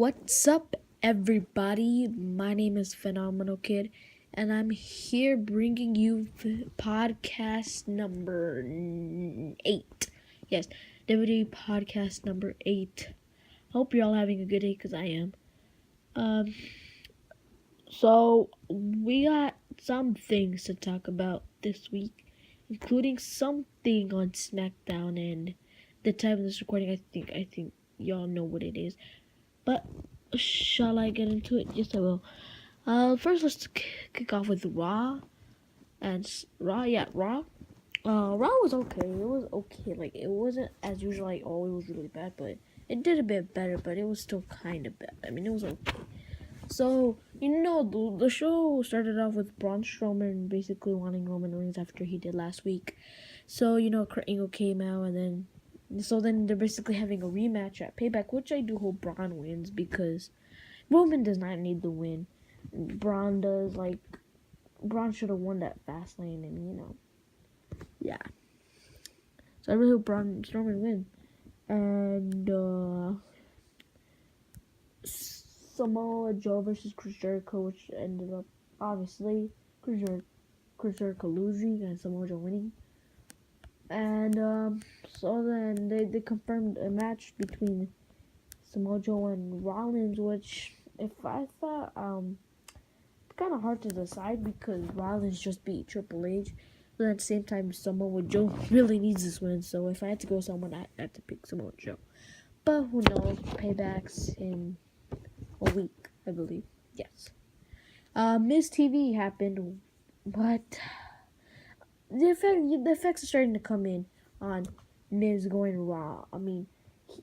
What's up, everybody? My name is Phenomenal Kid, and I'm here bringing you podcast number 8. Yes, WWE Podcast number 8. Hope you're all having a good day, because I am. So we got some things to talk about this week, including something on SmackDown, and the time of this recording, I think y'all know what it is. But shall I get into it? Yes, I will. First, let's kick off with Raw. Raw. Raw was okay. It was okay. Like, it wasn't as usual, like, oh, it was really bad, but it did a bit better, but it was still kind of bad. I mean, it was okay. So, the show started off with Braun Strowman basically wanting Roman Reigns after he did last week. So, Kurt Angle came out, and then they're basically having a rematch at Payback, which I do hope Braun wins, because Roman does not need the win. Braun does. Like, Braun should have won that fast lane, and yeah. So I really hope Braun Strowman win. And Samoa Joe versus Chris Jericho, which ended up obviously Chris Jericho losing and Samoa Joe winning. And so then they confirmed a match between Samoa Joe and Rollins, which if I thought it's kind of hard to decide because Rollins just beat Triple H, but at the same time Samoa Joe really needs this win. So if I had to go with someone, I had to pick Samoa Joe. But who knows? Paybacks in a week, I believe. Yes. Miz TV happened, but the effects are starting to come in on Miz going Raw. I mean,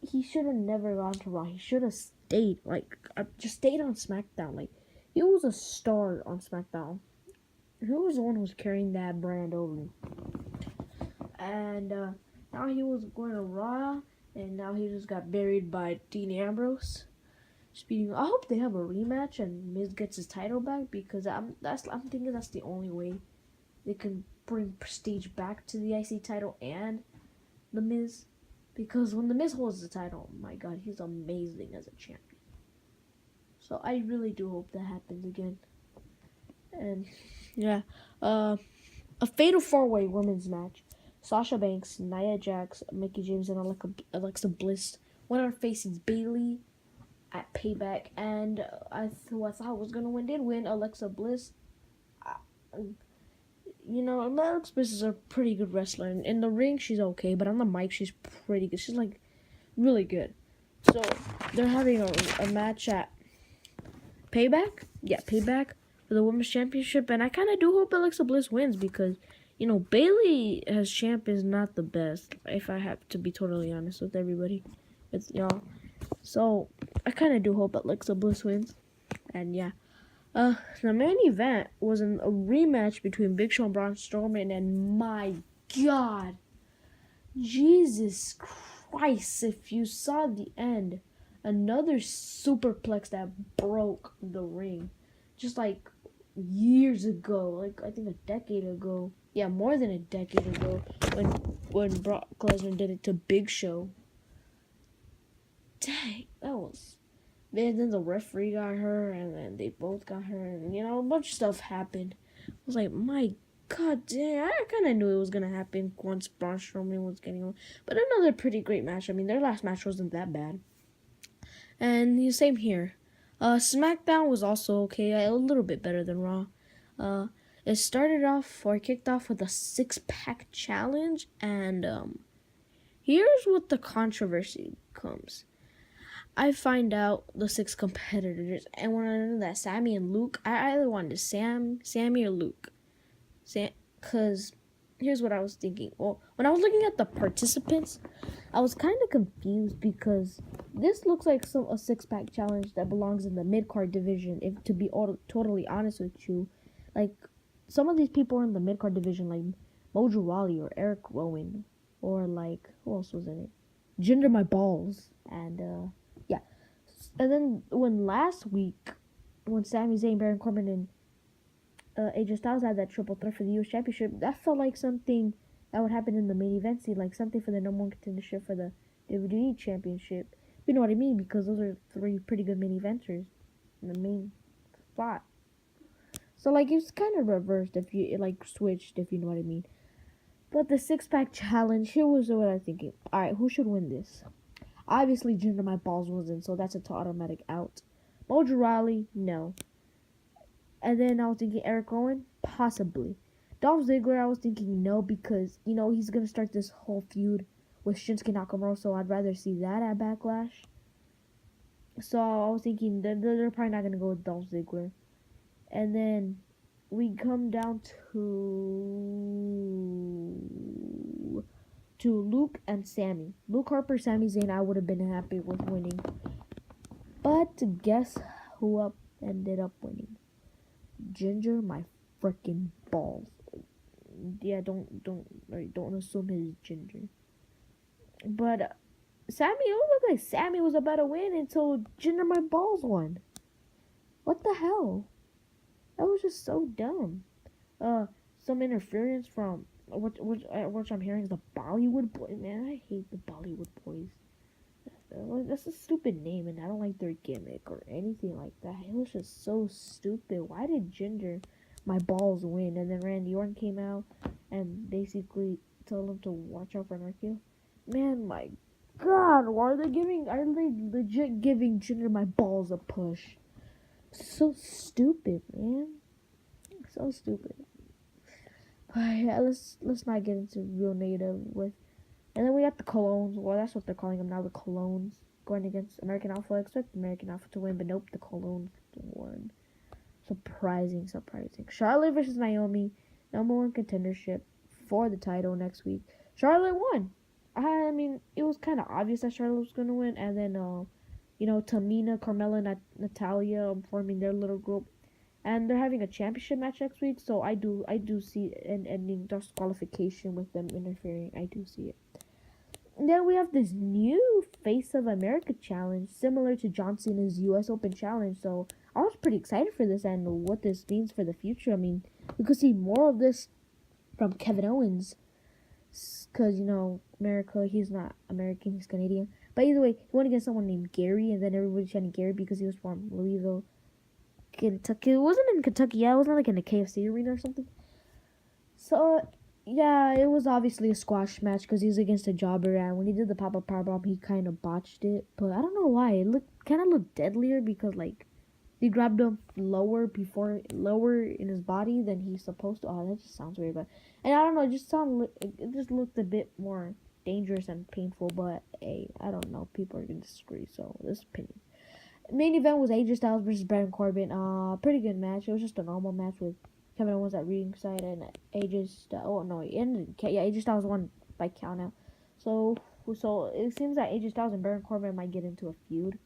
he should have never gone to Raw. He should have stayed, just stayed on SmackDown. Like, he was a star on SmackDown. Who was the one who was carrying that brand over? And now he was going to Raw, and now he just got buried by Dean Ambrose. I hope they have a rematch and Miz gets his title back, because I'm thinking that's the only way they can bring prestige back to the IC title and the Miz, because when the Miz holds the title, oh my God, he's amazing as a champion. So I really do hope that happens again. And yeah, a fatal 4-way women's match: Sasha Banks, Nia Jax, Mickie James, and Alexa Bliss. Winner faces Bayley at Payback, and who I thought was gonna win did win. Alexa Bliss. Alexa Bliss is a pretty good wrestler. In the ring, she's okay, but on the mic, she's pretty good. She's like really good. So they're having a match at Payback. Yeah, Payback for the Women's Championship, and I kind of do hope Alexa Bliss wins, because Bayley as champ is not the best. If I have to be totally honest with everybody, with y'all. So I kind of do hope Alexa Bliss wins. And yeah. The main event was a rematch between Big Show and Braun Strowman, and my God, Jesus Christ, if you saw the end, another superplex that broke the ring, just like years ago, like I think a decade ago, yeah, more than a decade ago, when Brock Lesnar did it to Big Show. Dang, that was... Then the referee got hurt, and then they both got hurt, and a bunch of stuff happened. I was like, my God, dang, I kind of knew it was gonna happen once Braun Strowman was getting on. But another pretty great match. I mean, their last match wasn't that bad. And the same here. SmackDown was also okay, a little bit better than Raw. It kicked off with a 6-pack challenge, and here's what the controversy comes. I find out the 6 competitors, and when I know that Sammy and Luke, I either wanted Sammy or Luke. Because here's what I was thinking. Well, when I was looking at the participants, I was kind of confused, because this looks like a 6-pack challenge that belongs in the mid-card division, if to be totally honest with you. Like, some of these people are in the mid-card division, like Mojo Rawley or Eric Rowan, or like, who else was in it? Jinder My Balls, and yeah. And then last week, when Sami Zayn, Baron Corbin, and AJ Styles had that triple threat for the U.S. Championship, that felt like something that would happen in the main event scene, like something for the number 1 contendership for the WWE Championship. You know what I mean? Because those are three pretty good main eventers in the main spot. So like it's kind of reversed if you like switched, if you know what I mean. But the six pack challenge, here was what I was thinking. Alright, who should win this? Obviously Jinder My Balls wasn't, so that's a automatic out. Mojo Rawley, no. And then I was thinking Eric Rowan, possibly. Dolph Ziggler, I was thinking no because, you know, he's gonna start this whole feud with Shinsuke Nakamura, so I'd rather see that at Backlash. So I was thinking they're probably not gonna go with Dolph Ziggler. And then we come down to Luke and Sammy. Luke Harper, Sami Zayn, I would have been happy with winning. But guess who ended up winning? Jinder My freaking balls. Yeah, don't assume his Ginger. But Sammy, it looked like Sammy was about to win until Jinder My Balls won. What the hell? That was just so dumb. Some interference from what I'm hearing is the Bollywood Boys. Man, I hate the Bollywood Boys. That's a stupid name, and I don't like their gimmick or anything like that. It was just so stupid. Why did Jinder My Balls win? And then Randy Orton came out and basically told him to watch out for Narkio. Man, my God, are they legit giving Jinder My Balls a push? So stupid, man. So stupid. But yeah, let's not get into real negative with. And then we got the Colognes. Well, that's what they're calling them now, the Colognes. Going against American Alpha. I expect American Alpha to win, but nope, the Colognes won. Surprising. Charlotte versus Naomi. Number 1 contendership for the title next week. Charlotte won. I mean, it was kind of obvious that Charlotte was going to win. And then, Tamina, Carmella, and Natalia forming their little group. And they're having a championship match next week. So I do see an ending disqualification with them interfering. I do see it. And then we have this new Face of America challenge, similar to John Cena's U.S. Open challenge. So I was pretty excited for this and what this means for the future. I mean, we could see more of this from Kevin Owens. Because, America, he's not American, he's Canadian. But either way, he went against someone named Gary. And then everybody chanted Gary because he was from Louisville, Kentucky. It wasn't in Kentucky. Yeah, it wasn't like in a KFC arena or something. So yeah, it was obviously a squash match because he was against a jobber, and when he did the pop-up powerbomb, he kind of botched it. But I don't know why. It kind of looked deadlier because, like, he grabbed him lower in his body than he's supposed to. Oh, that just sounds weird, but... And I don't know, it just looked a bit more dangerous and painful, but, hey, I don't know. People are going to disagree, so this opinion. Main event was AJ Styles versus Baron Corbin. Pretty good match. It was just a normal match with Kevin Owens at ringside and AJ Styles. AJ Styles won by count out. So it seems that AJ Styles and Baron Corbin might get into a feud.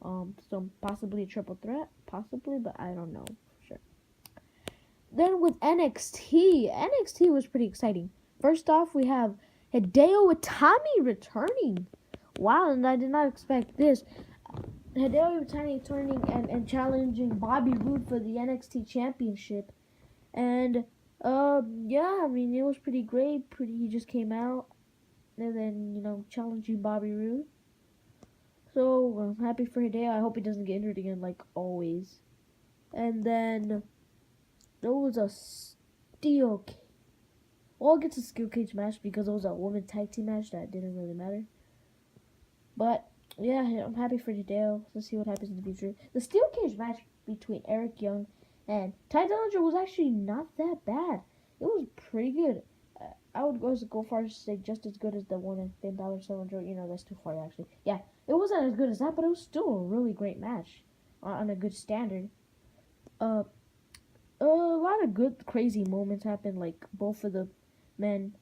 So possibly a triple threat, possibly, but I don't know for sure. Then with NXT was pretty exciting. First off, we have Hideo Itami returning. Wow, and I did not expect this. Hideo Itami turning and challenging Bobby Roode for the NXT Championship. And, yeah, I mean, it was pretty great. He just came out and then, challenging Bobby Roode. So, I'm happy for Hideo. I hope he doesn't get injured again, like always. And then, there was a steel cage. Well, it gets a steel cage match because it was a women's tag team match that didn't really matter. But, yeah, I'm happy for Hideo. Let's see what happens in the future. The steel cage match between Eric Young and Ty Dillinger was actually not that bad. It was pretty good. I would go far as to say just as good as the one in Finn Balor Sonnen. That's too far actually. Yeah, it wasn't as good as that, but it was still a really great match on a good standard. A lot of good crazy moments happened, like both of the men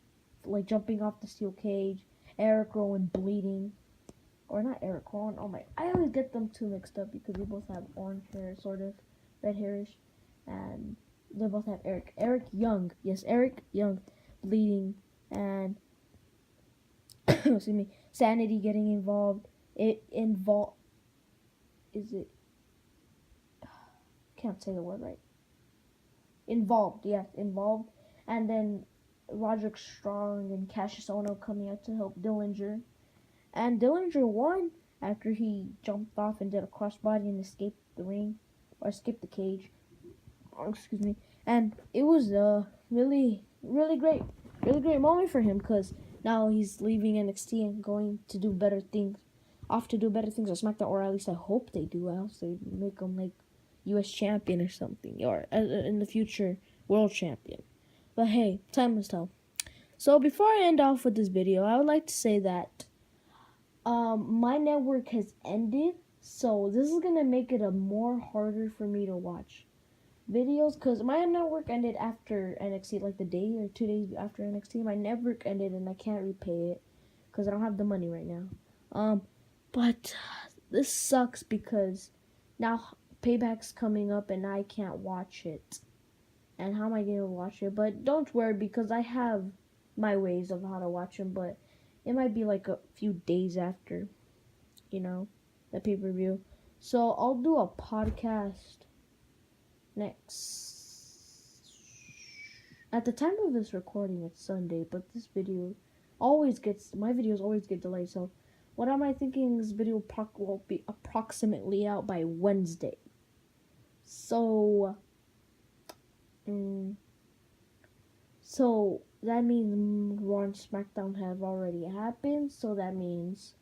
like jumping off the steel cage, Eric Rowan bleeding. Or not Eric Rowan. Oh my! I always get them two mixed up because they both have orange hair, sort of red hairish, and they both have Eric Young. Yes, Eric Young bleeding and excuse me, Sanity getting involved. Can't say the word right. Involved, yes, involved, and then Roderick Strong and Cassius Ohno coming out to help Dillinger. And Dillinger won, after he jumped off and did a crossbody and escaped the ring, or escaped the cage. Oh, excuse me. And it was a really, really great moment for him because now he's leaving NXT and going to do better things, off to do better things on SmackDown, or at least I hope they do. Else they make him like U.S. champion or something, or in the future world champion. But hey, time will tell. So before I end off with this video, I would like to say that my network has ended, so this is gonna make it a more harder for me to watch videos because my network ended after NXT, like the day or 2 days after NXT. My network ended and I can't repay it because I don't have the money right now. But this sucks because now Payback's coming up and I can't watch it. And how am I gonna watch it? But don't worry because I have my ways of how to watch them. But it might be like a few days after, the pay-per-view. So I'll do a podcast next. At the time of this recording, it's Sunday, but this video my videos always get delayed. So what am I thinking? This video will be approximately out by Wednesday. So that means Raw and SmackDown have already happened. So that means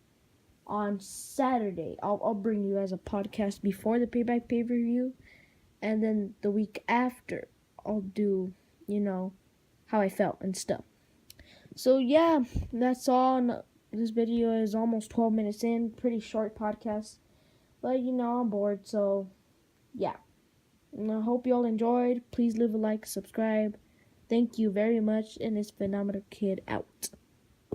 on Saturday, I'll bring you guys a podcast before the Payback pay-per-view. And then the week after, I'll do, how I felt and stuff. So yeah, that's all. This video is almost 12 minutes in. Pretty short podcast. But, I'm bored. So, yeah. And I hope you all enjoyed. Please leave a like, subscribe. Thank you very much. And it's Phenomenal Kid out.